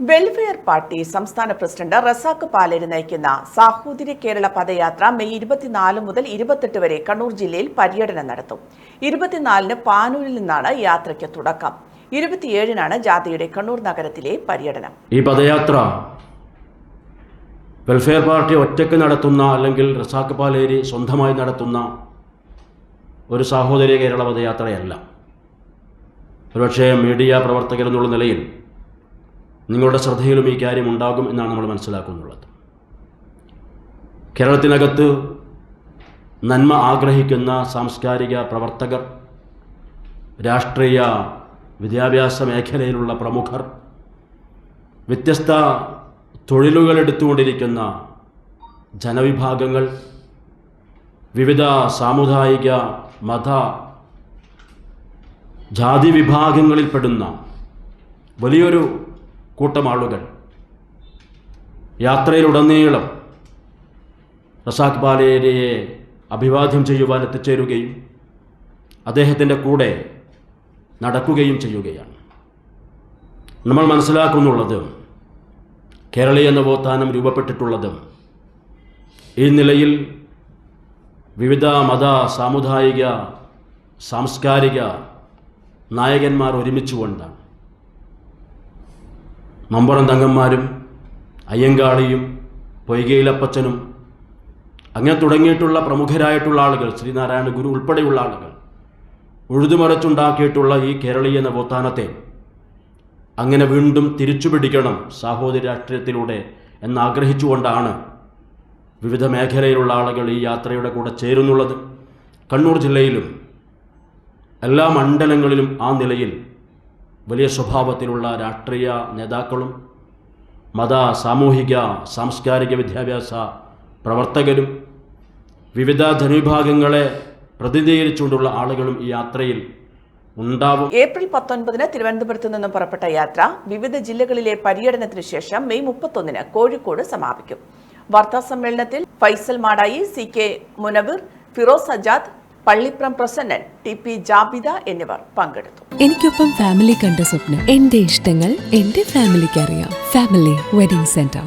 Welfare party സംസ്ഥാന president Razak Paleri നയിക്കുന്ന സാഹോദര്യ കേരള പദയാത്ര May 24 മുതൽ 28 വരെ കണ്ണൂർ ജില്ലയിൽ പര്യടനം നടത്തും. 24-ന് പാനൂരിൽ നിന്നാണ് യാത്രയ്ക്ക് തുടക്കം. 27-നാണ് ജാഥയുടെ കണ്ണൂർ നഗരത്തിലെ പര്യടനം. ഈ പദയാത്ര വെൽഫെയർ പാർട്ടി ഒറ്റയ്ക്ക് നടത്തുന്ന അല്ലെങ്കിൽ റസാഖ് പാലേരി സ്വന്തമായി നടത്തുന്ന ഒരു സാഹോദര്യ കേരള പദയാത്രയല്ല. ഒരുപക്ഷേ മീഡിയ പ്രവർത്തകരെന്നുള്ള നിലയിൽ നിങ്ങളുടെ ശ്രദ്ധയിലും ഈ കാര്യം ഉണ്ടാകും എന്നാണ് നമ്മൾ മനസ്സിലാക്കുന്നുള്ളത്. കേരളത്തിനകത്ത് നന്മ ആഗ്രഹിക്കുന്ന സാംസ്കാരിക പ്രവർത്തകർ, രാഷ്ട്രീയ വിദ്യാഭ്യാസ മേഖലയിലുള്ള പ്രമുഖർ, വ്യത്യസ്ത തൊഴിലുകൾ എടുത്തുകൊണ്ടിരിക്കുന്ന ജനവിഭാഗങ്ങൾ, വിവിധ സാമുദായിക മത ജാതി വിഭാഗങ്ങളിൽപ്പെടുന്ന വലിയൊരു കൂട്ടം ആളുകൾ യാത്രയിലുടനീളം റസാഖ് പാലേരിയെ അഭിവാദ്യം ചെയ്യുവാൻ എത്തിച്ചേരുകയും അദ്ദേഹത്തിൻ്റെ കൂടെ നടക്കുകയും ചെയ്യുകയാണ്. നമ്മൾ മനസ്സിലാക്കുന്നുള്ളത് കേരളീയ നവോത്ഥാനം രൂപപ്പെട്ടിട്ടുള്ളത് ഈ നിലയിൽ വിവിധ മത സാമുദായിക സാംസ്കാരിക നായകന്മാർ ഒരുമിച്ചുകൊണ്ടാണ്. മമ്പുറം തങ്ങന്മാരും അയ്യങ്കാളിയും പൊയ്കയിലപ്പച്ചനും അങ്ങനെ തുടങ്ങിയിട്ടുള്ള പ്രമുഖരായിട്ടുള്ള ആളുകൾ, ശ്രീനാരായണ ഗുരു ഉൾപ്പെടെയുള്ള ആളുകൾ ഉഴുതുമറിച്ചുണ്ടാക്കിയിട്ടുള്ള ഈ കേരളീയ നവോത്ഥാനത്തെ അങ്ങനെ വീണ്ടും തിരിച്ചുപിടിക്കണം സാഹോദര്യ രാഷ്ട്രീയത്തിലൂടെ എന്നാഗ്രഹിച്ചുകൊണ്ടാണ് വിവിധ മേഖലയിലുള്ള ആളുകൾ ഈ യാത്രയുടെ കൂടെ ചേരുന്നുള്ളത്. കണ്ണൂർ ജില്ലയിലും എല്ലാ മണ്ഡലങ്ങളിലും ആ നിലയിൽ വലിയ സ്വഭാവത്തിലുള്ള രാഷ്ട്രീയ നേതാക്കളും മത സാമൂഹിക സാംസ്കാരിക വിദ്യാഭ്യാസ പ്രവർത്തകരും വിവിധ ജനവിഭാഗങ്ങളെ പ്രതിനിധീകരിച്ചുകൊണ്ടുള്ള ആളുകളും ഈ യാത്രയിൽ ഉണ്ടാവും. ഏപ്രിൽ 19-ന് തിരുവനന്തപുരത്ത് നിന്നും പുറപ്പെട്ട യാത്ര വിവിധ ജില്ലകളിലെ പര്യടനത്തിനു ശേഷം മെയ് 31-ന് കോഴിക്കോട് സമാപിക്കും. വാർത്താ സമ്മേളനത്തിൽ ഫൈസൽ മാടായി, CK മുനവർ, ഫിറോസ് അജാദ്, പള്ളിപ്രം പ്രസന്നൻ, TP ജാബിദ എന്നിവർ പങ്കെടുത്തു. എനിക്കൊപ്പം ഫാമിലി കണ്ട സ്വപ്നം. എന്റെ ഇഷ്ടങ്ങൾ എന്റെ ഫാമിലിക്ക് അറിയാം. Family wedding centre.